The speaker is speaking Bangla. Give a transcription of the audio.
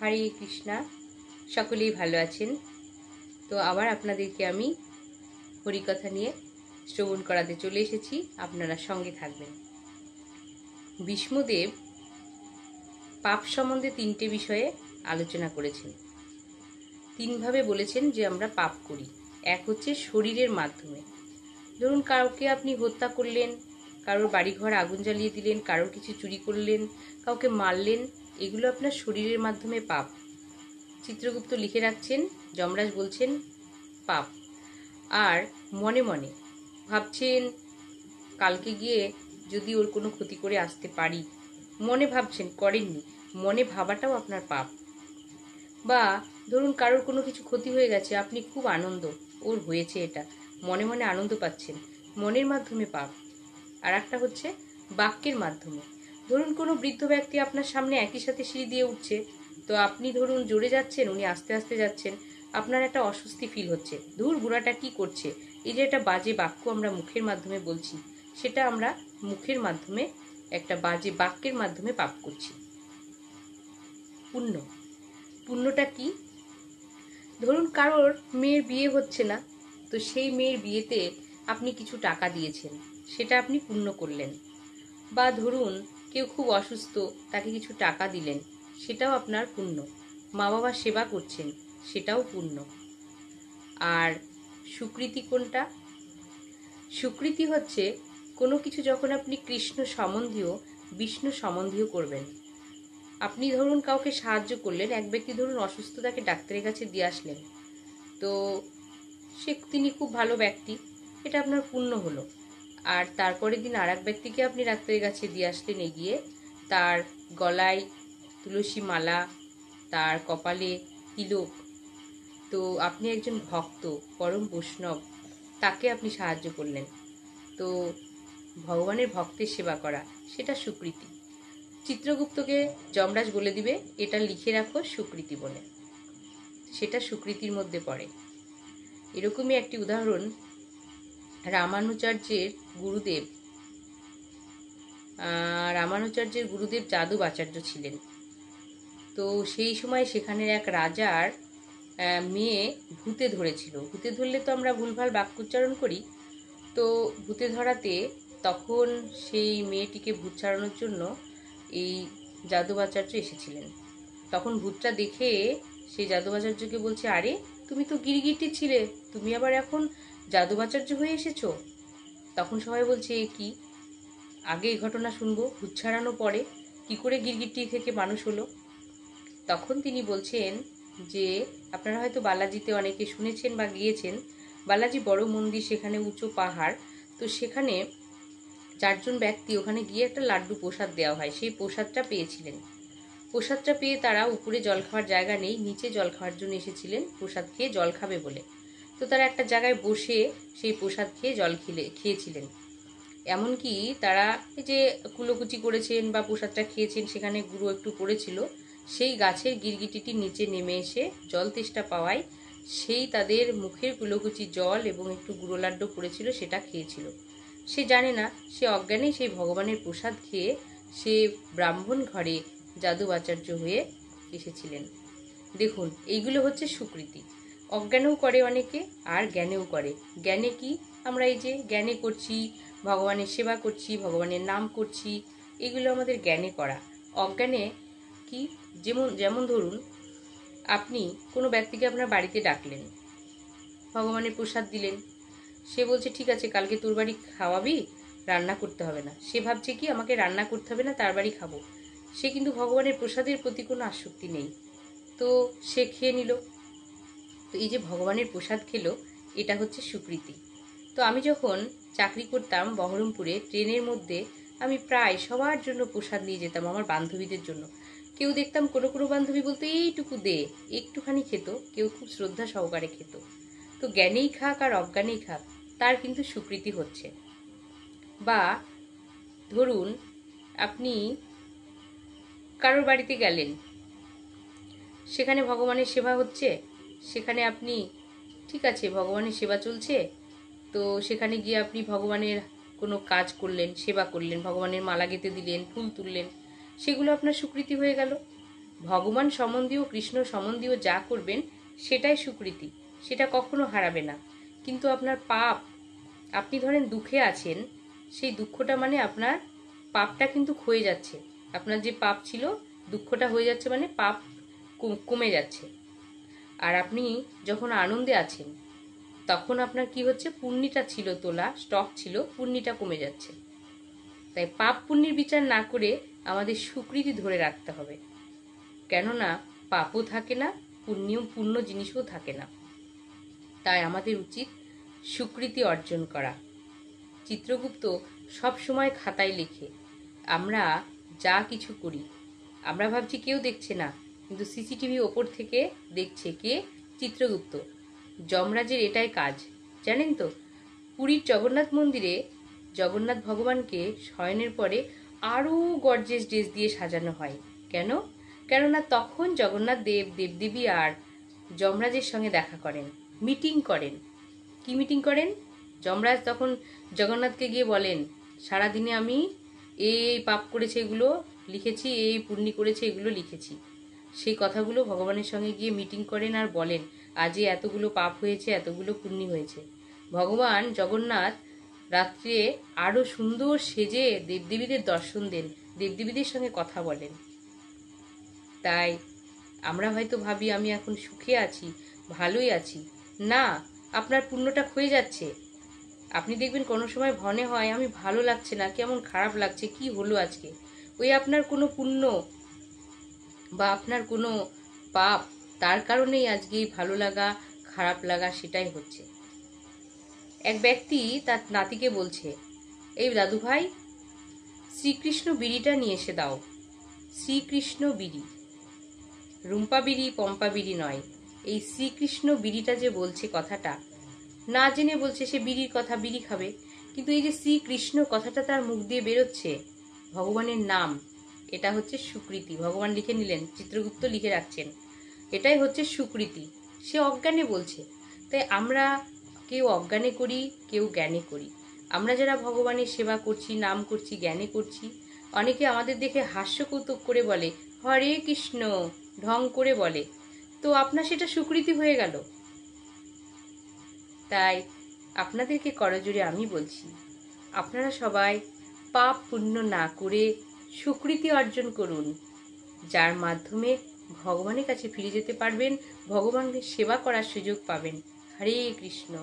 হরে কৃষ্ণা, সকলেই ভালো আছেন। তো আবার আপনাদেরকে আমি হরিকথা নিয়ে শ্রবণ করাতে চলে এসেছি, আপনারা সঙ্গে থাকবেন। ভীষ্মদেব পাপ সম্বন্ধে 3টে বিষয়ে আলোচনা করেছেন। 3ভাবে বলেছেন যে আমরা পাপ করি। এক হচ্ছে শরীরের মাধ্যমে, ধরুন কাউকে আপনি হত্যা করলেন, কারোর বাড়িঘর আগুন জ্বালিয়ে দিলেন, কারোর কিছু চুরি করলেন, কাউকে মারলেন, এগুলো আপনার শরীরের মাধ্যমে পাপ। চিত্রগুপ্ত লিখে রাখছেন, যমরাজ বলছেন পাপ। আর মনে মনে ভাবছেন কালকে গিয়ে যদি ওর কোনো ক্ষতি করে আসতে পারি, মনে ভাবছেন, করেননি, মনে ভাবাটাও আপনার পাপ। বা ধরুন কারোর কোনো কিছু ক্ষতি হয়ে গেছে, আপনি খুব আনন্দ, ওর হয়েছে এটা, মনে মনে আনন্দ পাচ্ছেন, মনের মাধ্যমে পাপ। আর একটা হচ্ছে বাক্যের মাধ্যমে, ধরুন কোনো বৃদ্ধ ব্যক্তি আপনার সামনে একই সাথে সিঁড়ি দিয়ে উঠছে, তো আপনি ধরুন জোরে যাচ্ছেন, উনি আস্তে আস্তে যাচ্ছেন, আপনার একটা অস্বস্তি ফিল হচ্ছে, ধুর বুড়াটা কি করছে। এই যে একটা বাজে বাক্য আমরা মুখের মাধ্যমে বলছি, সেটা আমরা মুখের মাধ্যমে একটা বাজে বাক্যের মাধ্যমে পাপ করছি। পুণ্য, পুণ্যটা কি? ধরুন কারোর মেয়ের বিয়ে হচ্ছে না, তো সেই মেয়ের বিয়েতে আপনি কিছু টাকা দিয়েছেন, সেটা আপনি পুণ্য করলেন। বা ধরুন কেউ খুব অসুস্থ, তাকে কিছু টাকা দিলেন, সেটাও আপনার পুণ্য। মা বাবার সেবা করছেন, সেটাও পুণ্য। আর সুকৃতি কোনটা? সুকৃতি হচ্ছে কোনো কিছু যখন আপনি কৃষ্ণ সম্বন্ধীয়, বিষ্ণু সম্বন্ধীয় করবেন। আপনি ধরুন কাউকে সাহায্য করলেন, এক ব্যক্তি ধরুন অসুস্থ, তাকে ডাক্তারের কাছে দিয়ে আসলেন, তো তিনি খুব ভালো ব্যক্তি, এটা আপনার পুণ্য হলো। আর তারপরের দিন আর এক ব্যক্তিকে আপনি ডাক্তারের কাছে দিয়ে আসলেন, এগিয়ে তার গলায় তুলসী মালা, তার কপালে তিলক, তো আপনি একজন ভক্ত, পরম বৈষ্ণব, তাকে আপনি সাহায্য করলেন, তো ভগবানের ভক্তের সেবা করা, সেটা সুকৃতি। চিত্রগুপ্তকে যমরাজ বলে দিবে এটা লিখে রাখো সুকৃতি বলে, সেটা সুকৃতির মধ্যে পড়ে। এরকমই একটি উদাহরণ, রামানুচার্যের গুরুদেব যাদব আচার্য ছিলেন। তো সেই সময় সেখানের এক রাজার মেয়ে ভূতে ধরেছিল। ভূতে ধরলে তো আমরা ভুলভাল বাক্য উচ্চারণ করি, তো ভূতে ধরাতে তখন সেই মেয়েটিকে ভূত ছাড়ানোর জন্য এই যাদবাচার্য এসেছিলেন। তখন ভূতটা দেখে সেই যাদবাচার্যকে বলছে, আরে তুমি তো গিরগিটি ছিলে, তুমি আবার এখন যাদবাচার্য হয়ে এসেছো। তখন সবাই বলছে, এ কি, আগে এই ঘটনা শুনবো, ভূত ছাড়ানো পরে কি করে গিরগিটি থেকে মানুষ হলো। তখন তিনি বলছেন যে আপনারা হয়তো বালাজিতে অনেকে শুনেছেন বা গিয়েছেন, বালাজি বড় মন্দির, সেখানে উঁচু পাহাড়, তো সেখানে 4জন ব্যক্তি ওখানে গিয়ে একটা লাড্ডু প্রসাদ দেওয়া হয়, সেই প্রসাদটা পেয়েছিলেন। প্রসাদটা পেয়ে তারা উপরে জল খাওয়ার জায়গা নেই, নিচে জল খাওয়ার জন্য এসেছিলেন, প্রসাদ খেয়ে জল খাবে বলে। তো তারা একটা জায়গায় বসে সেই প্রসাদ খেয়ে জল খেয়েছিলেন। এমনকি তারা এই যে কুলোকুচি করেছেন বা প্রসাদটা খেয়েছেন, সেখানে গুঁড়ো একটু পড়েছিল, সেই গাছের গিরগিটিটি নিচে নেমে এসে জল তেষ্টা পাওয়ায় সেই তাদের মুখের কুলোকুচি জল এবং একটু গুঁড়ো লাড্ডু পড়েছিল, সেটা খেয়েছিল। সে জানে না, সে অজ্ঞানেই সেই ভগবানের প্রসাদ খেয়ে সে ব্রাহ্মণ ঘরে যাদব আচার্য হয়ে এসেছিলেন। দেখুন, এইগুলো হচ্ছে সুকৃতি। অজ্ঞানেও করে অনেকে, আর জ্ঞানেও করে। জ্ঞানে কি, আমরা এই যে জ্ঞানে করছি, ভগবানের সেবা করছি, ভগবানের নাম করছি, এগুলো আমাদের জ্ঞানে করা। অজ্ঞানে কি, যেমন যেমন ধরুন আপনি কোনো ব্যক্তিকে আপনার বাড়িতে ডাকলেন, ভগবানের প্রসাদ দিলেন, সে বলছে ঠিক আছে কালকে তোর বাড়ি খাওয়াবি, রান্না করতে হবে না। সে ভাবছে কি আমাকে রান্না করতে হবে না, তার বাড়ি খাবো। সে কিন্তু ভগবানের প্রসাদের প্রতি কোনো আসক্তি নেই, তো সে খেয়ে নিল। তো এই যে ভগবানের প্রসাদ খেলো, এটা হচ্ছে সুকৃতি। তো আমি যখন চাকরি করতাম বহরমপুরে, ট্রেনের মধ্যে আমি প্রায় সবার জন্য প্রসাদ নিয়ে যেতাম, আমার বান্ধবীদের জন্য। কেউ দেখতাম কোনো কোনো বান্ধবী বলতো এইটুকু দে, একটুখানি খেত, কেউ খুব শ্রদ্ধা সহকারে খেত। তো জ্ঞানেই খাক আর অজ্ঞানেই খাক, তার কিন্তু সুকৃতি হচ্ছে। বা ধরুন আপনি কারোর বাড়িতে গেলেন, সেখানে ভগবানের সেবা হচ্ছে, সেখানে আপনি ঠিক আছে ভগবানের সেবা চলছে, তো সেখানে গিয়ে আপনি ভগবানের কোনো কাজ করলেন, সেবা করলেন, ভগবানের মালা গেঁথে দিলেন, ফুল তুললেন, সেগুলো আপনার সুকৃতি হয়ে গেল। ভগবান সম্বন্ধীয়, কৃষ্ণ সম্বন্ধীয় যা করবেন সেটাই স্বীকৃতি, সেটা কখনো হারাবে না। কিন্তু আপনার পাপ, আপনি ধরেন দুঃখে আছেন, সেই দুঃখটা মানে আপনার পাপটা কিন্তু ক্ষয়ে যাচ্ছে। আপনার যে পাপ ছিল, দুঃখটা হয়ে যাচ্ছে মানে পাপ কমে যাচ্ছে। আর আপনি যখন আনন্দে আছেন, তখন আপনার কি হচ্ছে, পুণ্যিটা ছিল তোলা, স্টক ছিল, পুণ্যিটা কমে যাচ্ছে। তাই পাপ পুণ্যের বিচার না করে আমাদের স্বীকৃতি ধরে রাখতে হবে। কেননা পাপও থাকে না, পুণ্য জিনিসও থাকে না। তাই আমাদের উচিত স্বীকৃতি অর্জন করা। চিত্রগুপ্ত সব সময় খাতায় লেখে, আমরা যা কিছু করি, আমরা ভাবছি কেউ দেখছে না, কিন্তু সিসিটিভি ওপর থেকে দেখছে কে? চিত্রগুপ্ত। যমরাজের এটাই কাজ, জানেন তো? পুরীর জগন্নাথ মন্দিরে জগন্নাথ ভগবানকে শয়নের পরে আরও গর্জেস ড্রেস দিয়ে সাজানো হয়। কেন? কেননা তখন জগন্নাথ দেবদেবী আর যমরাজের সঙ্গে দেখা করেন, মিটিং করেন। কি মিটিং করেন? যমরাজ তখন জগন্নাথকে গিয়ে বলেন, সারাদিনে আমি এই পাপ করেছে এগুলো লিখেছি, এই পুণ্যি করেছে এগুলো লিখেছি। সেই কথাগুলো ভগবানের সঙ্গে গিয়ে মিটিং করেন আর বলেন, আজে এতগুলো পাপ হয়েছে, এতগুলো পুণ্যি হয়েছে। ভগবান জগন্নাথ রাত্রে আরো সুন্দর সেজে দেবদেবীদের দর্শন দেন, দেবদেবীদের সঙ্গে কথা বলেন। তাই আমরা হয়তো ভাবি আমি এখন সুখে আছি, ভালোই আছি। না, আপনার পুণ্যটা ক্ষয়ে যাচ্ছে। আপনি দেখবেন কোনো সময় মনে হয় আমি ভালো লাগছে না, কেমন খারাপ লাগছে, কি হলো আজকে। ওই আপনার কোনো পুণ্য বা আপনার কোনো পাপ, তার কারণেই আজকে এই ভালো লাগা খারাপ লাগা সেটাই হচ্ছে। এক ব্যক্তি তার নাতিকে বলছে, এই দাদু ভাই, শ্রীকৃষ্ণ বিড়িটা নিয়ে এসে দাও। শ্রীকৃষ্ণ বিড়ি, রুম্পা বিড়ি, পম্পা বিড়ি নয়। এই শ্রীকৃষ্ণ বিড়িটা যে বলছে কথাটা, না জেনে বলছে সে বিড়ির কথা, বিড়ি খাবে। কিন্তু এই যে শ্রীকৃষ্ণ কথাটা তার মুখ দিয়ে বেরোচ্ছে, ভগবানের নাম, এটা হচ্ছে স্বীকৃতি। ভগবান লিখে নিলেন, চিত্রগুপ্ত লিখে রাখছেন, এটাই হচ্ছে স্বীকৃতি। সে অজ্ঞানে বলছে। তাই আমরা কেউ অজ্ঞানে করি, কেউ জ্ঞানে করি। আমরা যারা ভগবানের সেবা করছি, নাম করছি, জ্ঞানে করছি, অনেকে আমাদের দেখে হাস্য কৌতুক করে বলে হরে কৃষ্ণ, ঢং করে বলে, তো আপনার সেটা স্বীকৃতি হয়ে গেল। তাই আপনাদেরকে করজোড়ে আমি বলছি, আপনারা সবাই পাপ পুণ্য না করে স্বীকৃতি অর্জন করুন, যার মাধ্যমে ভগবানের কাছে ফিরে যেতে পারবেন, ভগবানকে সেবা করার সুযোগ পাবেন। হরে কৃষ্ণ।